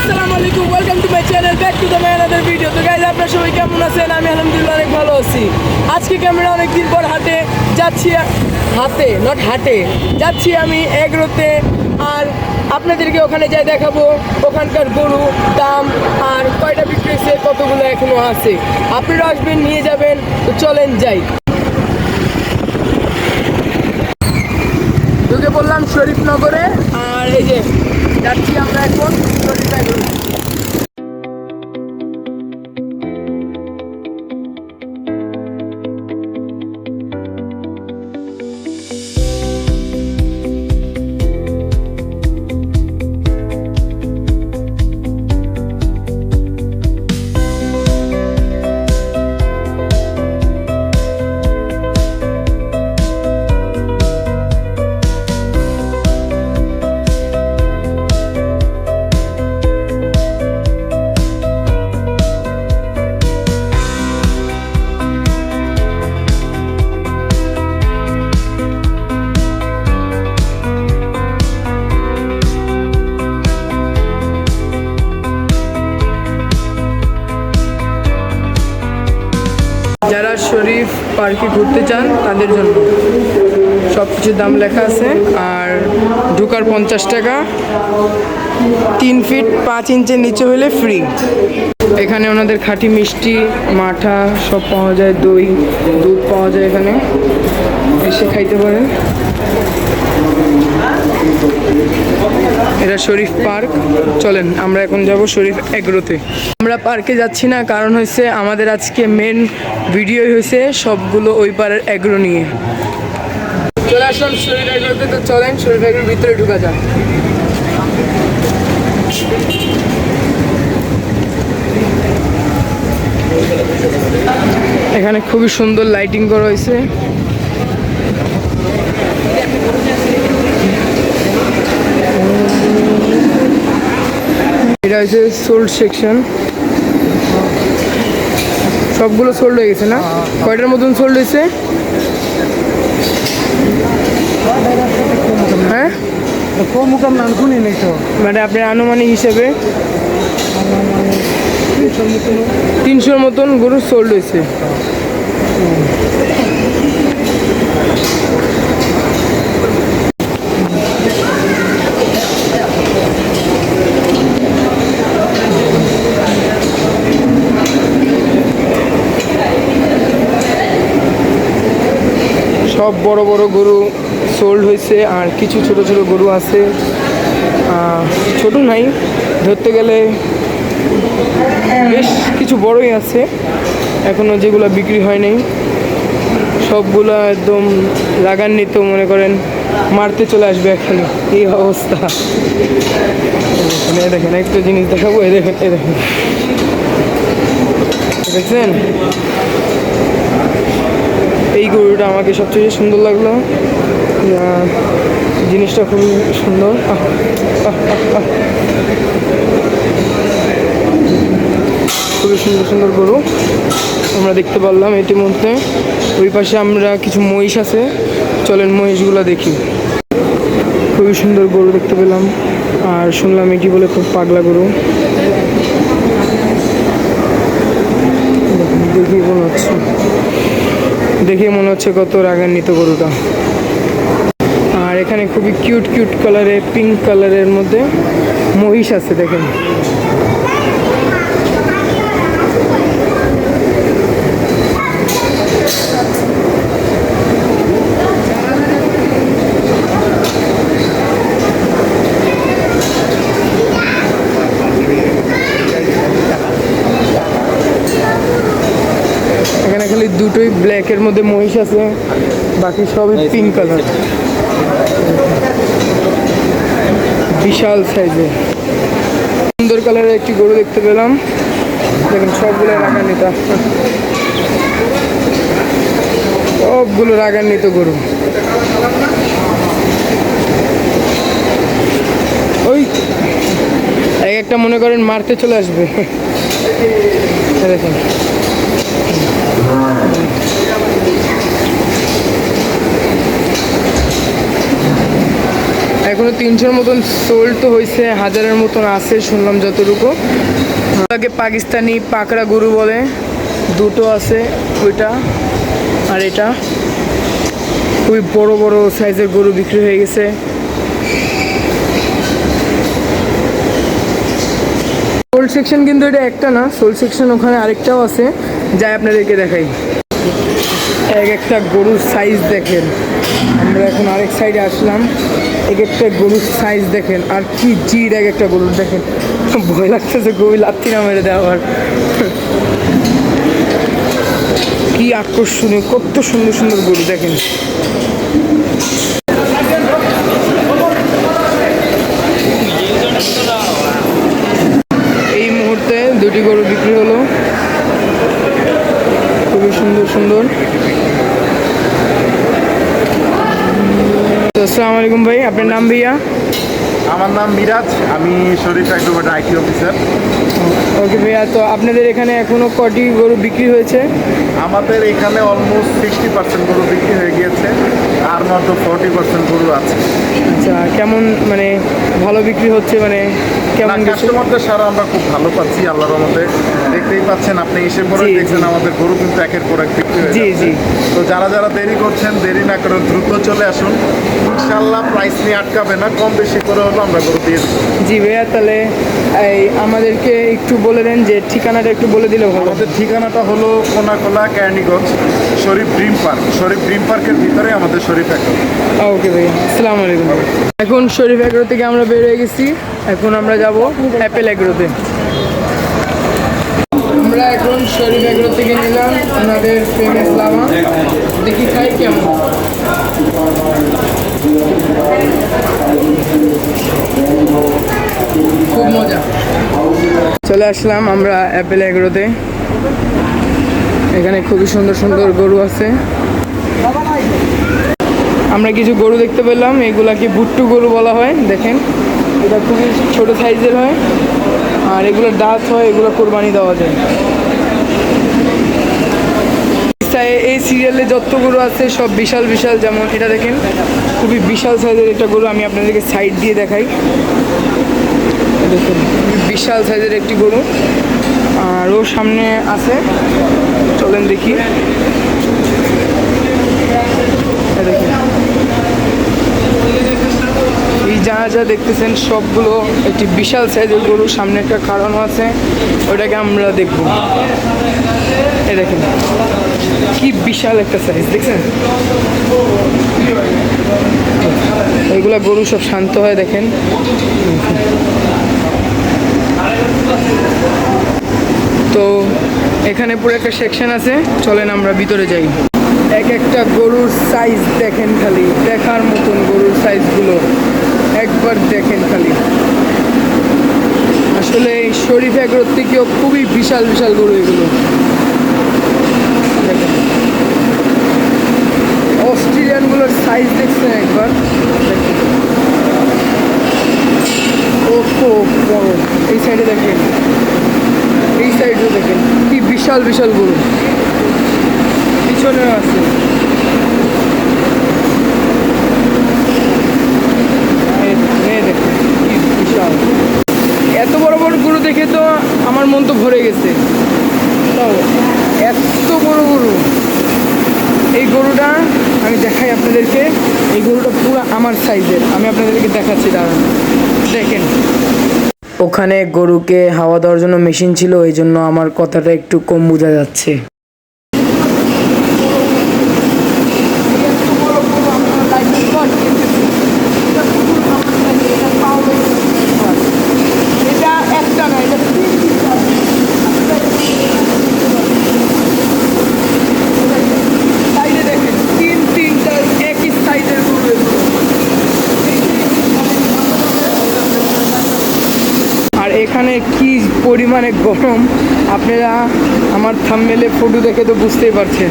আসসালামু আলাইকুম, welcome to my channel, back to the my another video. তো guys, আপনারা সবাই কেমন আছেন? আমি আলহামদুলিল্লাহ অনেক ভালো আছি। আজকে ক্যামেরা অনেকদিন পর হাটে যাচ্ছি, যাচ্ছি আমি এগ্রোতে, আর আপনাদেরকে ওখানে যাই দেখাবো ওখানকার গরু দাম আর কয়টা বিক্রি হয়েছে, কতগুলো এখনো আছে। আপনারা আসবেন, নিয়ে যাবেন। তো চলেন যাই। ঢুকে বললাম শরীফনগরে, আর এই যে যাচ্ছি আমরা এখন শরীফ এগ্রো। যারা শরীফ পার্কে ঘুরতে চান তাদের জন্য সব কিছুর দাম লেখা আছে। আর ঢোকার 50 টাকা, 3 ফিট 5 ইঞ্চের নিচে হলে ফ্রি। এখানে ওনাদের খাঁটি মিষ্টি, মাঠা সব পাওয়া যায়, দই দুধ পাওয়া যায়। এখানে এসে খাইতে পারেন। এটা শরীফ পার্ক। চলেন আমরা এখন যাব শরীফ এগ্রোতে। আমরা পার্কে যাচ্ছি না, কারণ হচ্ছে আমাদের আজকে মেন ভিডিওই হয়েছে সবগুলো ওই পারের এগ্রো নিয়ে। চলে আসলাম শরীফ এগ্রোতে। তো চলেন শরীফ এগ্রোর ভিতরে ঢুকা যাক। এখানে খুবই সুন্দর লাইটিং করা হয়েছে। এটা হচ্ছে সোল্ড সেকশন। সবগুলো সোল্ড হয়ে গেছে না? কয়টার মতন সোল্ড হয়েছে? হ্যাঁ, মানে আপনার আনুমানিক হিসেবে 300-র মতন গরু সোল্ড হয়েছে। সব বড় বড় গরু সোল্ড হয়েছে, আর কিছু ছোট ছোট গরু আছে। ছোট নাই, ধরতে গেলে বেশ কিছু বড়ই আছে এখনো, যেগুলো বিক্রি হয় নাই। সবগুলো একদম লাগান্বিত, মনে করেন মারতে চলে আসবে এখানে, এই অবস্থা। দেখেন একটা জিনিস দেখাবো, দেখেন দেখছেন, এই গরুটা আমাকে সবচেয়ে সুন্দর লাগলো। জিনিসটা খুবই সুন্দর। খুবই সুন্দর সুন্দর গরু আমরা দেখতে পারলাম ইতিমধ্যে। ওই পাশে আমরা কিছু মহিষ আছে, চলেন মহিষগুলো দেখি। খুবই সুন্দর গরু দেখতে পেলাম, আর শুনলাম এটি বলে খুব পাগলা গরু। দেখে মনে হচ্ছে কত রাগান্বিত গরুটা। আর এখানে খুবই কিউট কিউট কালারের, পিঙ্ক কালারের মধ্যে মহিষ আছে, দেখেন। এখানে খালি দুটোই ব্ল্যাকের মধ্যে মহিষ আছে, বাকি সবই পিঙ্ক কালার। বিশাল সাইজে সুন্দর কালারের একটি গরু দেখতে পেলাম। দেখেন সবগুলো রাগান্বিত, সবগুলো রাগান্বিত গরু। ওই একটা মনে করেন মারতে চলে আসবে। দেখেন এখনো 300-র মতন সোল্ড তো হয়েছে, 1000-এর মতন আছে শুনলাম যতটুকু। আগে পাকিস্তানি পাকড়া গরু বলে, দুটো আছে, ওইটা আর এটা। খুবই বড় বড় সাইজের গরু বিক্রি হয়ে গেছে। সোল্ড সেকশন কিন্তু এটা একটা না, সোল্ড সেকশন ওখানে আরেকটাও আছে, যাই আপনাদেরকে দেখাই। এক একটা গরুর সাইজ দেখেন। আমরা এখন আরেক সাইডে আসলাম, এক একটা গরুর সাইজ দেখেন, আর কি জির এক একটা গরুর দেখেন। ভয় লাগতেছে গরু লাথি না মেরে দেওয়ার। কি আকর্ষণীয়, কত সুন্দর সুন্দর গরু দেখেন। এই মুহূর্তে দুটি গরু বিক্রি হলো, খুবই সুন্দর সুন্দর। আসসালামু আলাইকুম ভাই, আপনার নাম ভাইয়া? আমার নাম মিরাজ, আমি শরীফ অ্যাগ্রোভেট আইটি অফিসার। ওকে ভাইয়া, তো আপনাদের এখানে এখনো কটি গরু বিক্রি হয়েছে? আমাদের এখানে অলমোস্ট 60% গরু বিক্রি হয়ে গিয়েছে, আর মাত্র 40% গরু আছে। আচ্ছা, কেমন মানে ভালো বিক্রি হচ্ছে, মানে কেমন গেছে? কাস্টমারদের সারা আমরা খুব ভালো পাচ্ছি আল্লাহর রহমতে। দেখতেই পাচ্ছেন, আপনি এসে পরে জি, দেখছেন জি। আমাদের গরু কিন্তু একের পর এক বিক্রি হয়ে জি, যাচ্ছে। জি। তো যারা যারা দেরি করছেন, দেরি না করে দ্রুত চলে আসুন। ইনশাল্লাহ প্রাইস নিয়ে আটকাবে না, কম বেশি করে হলো আমরা গরু দিয়ে দেবো। জি ভাইয়া, তাহলে এই আমাদেরকে একটু বলে দেন যে ঠিকানাটা একটু বলে দিলে ভালো। আমাদের ঠিকানাটা হলো কোনাকোলা, কেরানীগঞ্জ, শরীফ ড্রিম পার্ক। শরীফ ড্রিম পার্কের ভিতরে আমাদের শরীফ অ্যাগ্রো। ওকে ভাইয়া, আসসালামু আলাইকুম। এখন শরীফ এগ্রো থেকে আমরা বের হয়ে গেছি, এখন আমরা যাব অ্যাপেল এগ্রোতে। আমরা এখন শরীফ এগ্রো থেকে নিলাম ওনাদের ফেমাস লামা, দেখি খাই কেমন। খুব মজা। চলে আসলাম আমরা অ্যাপেল এগ্রোতে, এখানে খুবই সুন্দর সুন্দর গরু আছে। আমরা কিছু গরু দেখতে পেলাম, এগুলাকে ভুট্টু গরু বলা হয়। দেখেন, এটা খুবই ছোট সাইজের হয়, আর এগুলোর দাঁত হয়, এগুলো কোরবানি দেওয়া যায়। এই সিরিয়ালে যত গরু আছে সব বিশাল বিশাল, যেমন এটা দেখেন, খুবই বিশাল সাইজের একটা গরু। আমি আপনাদেরকে সাইড দিয়ে দেখাই, দেখুন বিশাল সাইজের একটি গরু, আর ও সামনে আছে, চলেন দেখি। দেখুন, এই যা যা দেখতেছেন সবগুলো একটি বিশাল সাইজের গরু। সামনে একটা কারণ আছে, ওটাকে আমরা দেখব। এই দেখেন কি বিশাল একটা সাইজ, দেখছেন? এইগুলা গরু সব শান্ত হয়, দেখেন। তো এখানে পুরো একটা সেকশন আছে, চলেন আমরা ভিতরে যাই। এক একটা গরুর সাইজ দেখেন, খালি দেখার মতন গরুর সাইজগুলো একবার দেখেন খালি। আসলে এই শরীফ এগ্রোর থেকেও খুবই বিশাল বিশাল গরু এগুলো। দেখেন অস্ট্রেলিয়ানগুলোর সাইজ দেখছেন একবার, ও খুব বড়। এই সাইডে দেখেন, এই সাইডেও দেখেন কি বিশাল বিশাল গরু, পিছনেও আছে। এত বড় বড় গরু দেখে তো আমার মন তো ভরে গেছে। তাও এত বড় গরু, এই গরুটা আমি দেখাই আপনাদেরকে। এই গরুটা পুরো আমার সাইজের, আমি আপনাদেরকে দেখাচ্ছি, দাঁড়ান দেখেন। ওখানে গরুকে হাওয়া দেওয়ার জন্য মেশিন ছিল, এই জন্য আমার কথাটা একটু কম বোঝা যাচ্ছে। এখানে কি পরিমাণে গরম, আপনারা আমার থাম্বনেলে ফটো দেখে তো বুঝতেই পারছেন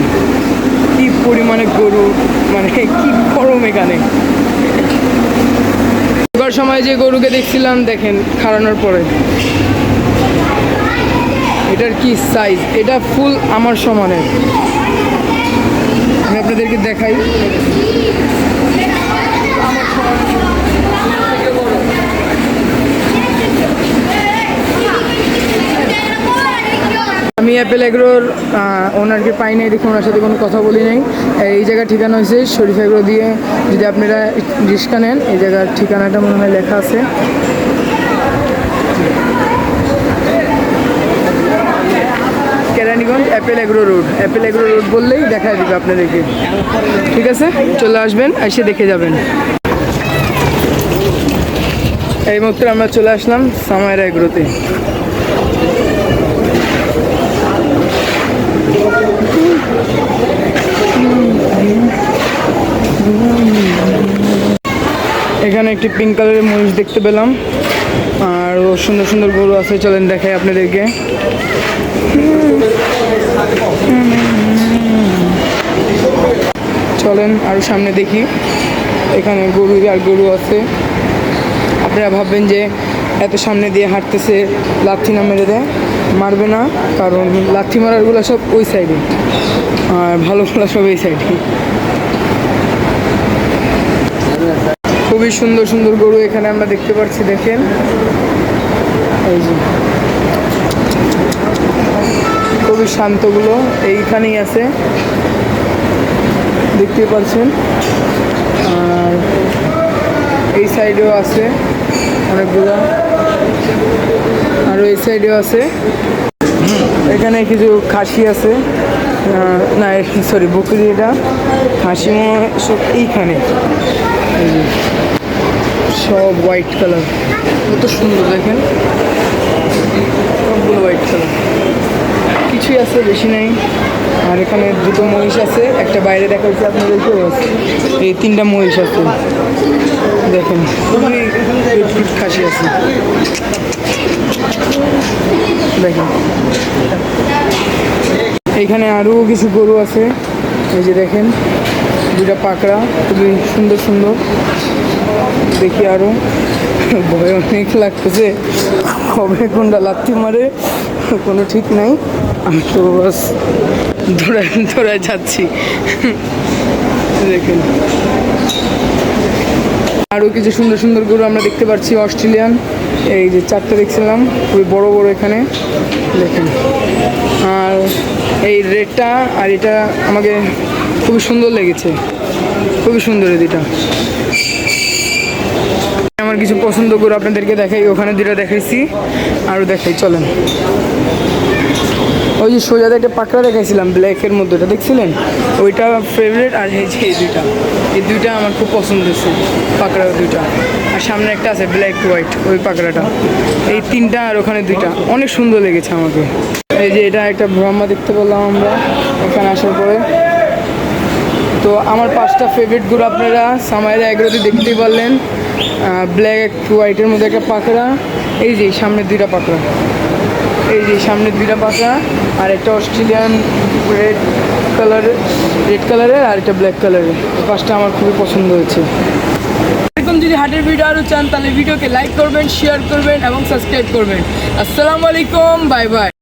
কি পরিমাণে গরু, মানে কি গরম এখানে। ঢোকার সময় যে গরুকে দেখছিলাম, দেখেন খাওয়ানোর পরে এটার কি সাইজ, এটা ফুল আমার সমানের। আমি আপনাদেরকে দেখাই, আমার সমানের আমি অ্যাপেল এগ্রোর ওনারকে পাই নাই দেখে ওনার সাথে কোনো কথা বলি নাই। এই জায়গার ঠিকানা হয়েছে শরীফ এগ্রো দিয়ে যদি আপনারা রিক্সা নেন, এই জায়গার ঠিকানাটা মনে হয় লেখা আছে। Keraniganj Apple agro road, Apple agro road বললেই দেখা দিবে আপনাদেরকে। ঠিক আছে, চলে আসবেন, এসে দেখে যাবেন। এই মুহূর্তে আমরা চলে আসলাম সামাইরা এগ্রোতে। এখানে একটি পিঙ্ক কালারের মহিষ দেখতে পেলাম, আর সুন্দর সুন্দর গরু আছে, চলেন দেখাই আপনাদেরকে। চলেন আরও সামনে দেখি। এখানে গরু আর গরু আছে। আপনারা ভাববেন যে এত সামনে দিয়ে হাঁটতেছে, লাথি না মেরে দেয়, মারবে না, কারণ লাথি মারারগুলো সব ওই সাইডে আর ভালোগুলো সব এই সাইডে। খুবই সুন্দর সুন্দর গরু এখানে আমরা দেখতে পাচ্ছি, দেখেন এই যে খুবই শান্তগুলো এইখানেই আছে, দেখতে পাচ্ছেন। আর এই সাইডেও আছে অনেকগুলো, আর এই সাইডেও আছে। এখানে কিছু খাসি আছে, না সরি বকরি, এটা খাসি সব এইখানে। সব হোয়াইট কালার, কত সুন্দর দেখেন, সবগুলো হোয়াইট কালার, কিছুই আছে, বেশি নেই। আর এখানে দুটো মহিষ আছে, একটা বাইরে দেখা যাচ্ছে আপনাদেরকেও আছে। এই তিনটা মহিষ আছে, দেখেন খুবই কিউট খাসি আছে, দেখেন। এইখানে আরও কিছু গরু আছে, এই যে দেখেন দুটা পাকড়া, খুবই সুন্দর সুন্দর। দেখি আরও, ভয় অনেক লাগতেছে, কবে কোনটা লাথি মারে কোনো ঠিক নাই। আমি তো বাস দৌড়ায় যাচ্ছি। দেখেন আরও কিছু সুন্দর সুন্দর গরু আমরা দেখতে পাচ্ছি, অস্ট্রেলিয়ান। এই যে চারটে দেখছিলাম, খুবই বড় বড় এখানে, দেখেন। আর এই রেডটা আর এটা আমাকে খুবই সুন্দর লেগেছে, খুবই সুন্দর এই দুটা। আমার কিছু পছন্দ করে আপনাদেরকে দেখাই, ওখানে দুটা দেখাইছি, আরও দেখাই, চলেন। ওই যে সোজাতে একটা পাকড়া দেখাইছিলাম ব্ল্যাকের মধ্যে, ওটা দেখছিলেন, ওইটা ফেভারিট। আর এই যে এই দুইটা আমার খুব পছন্দ হয়েছে, পাকড়া দুইটা। আর সামনে একটা আছে ব্ল্যাক হোয়াইট, ওই পাকড়াটা। এই তিনটা আর ওখানে দুইটা অনেক সুন্দর লেগেছে আমাকে। এই যে এটা একটা ব্রহ্মা দেখতে পেলাম আমরা এখানে আসার পরে। তো আমার 5টা ফেভারিট গরু আপনারা সামাইরা এগ্রোতে দেখতেই পারলেন। ব্ল্যাক হোয়াইটের মধ্যে একটা পাকড়া, এই যে সামনের দুইটা পাকড়া, এই যে সামনের দুইটা পাকড়া, আর একটা অস্ট্রেলিয়ান রেড কালারের, আর একটা ব্ল্যাক কালারের। এই 5টা আমার খুবই পছন্দ হয়েছে। এরকম যদি হাটের ভিডিও আরও চান, তাহলে ভিডিওকে লাইক করবেন, শেয়ার করবেন এবং সাবস্ক্রাইব করবেন। আসসালামু আলাইকুম, বাই বাই।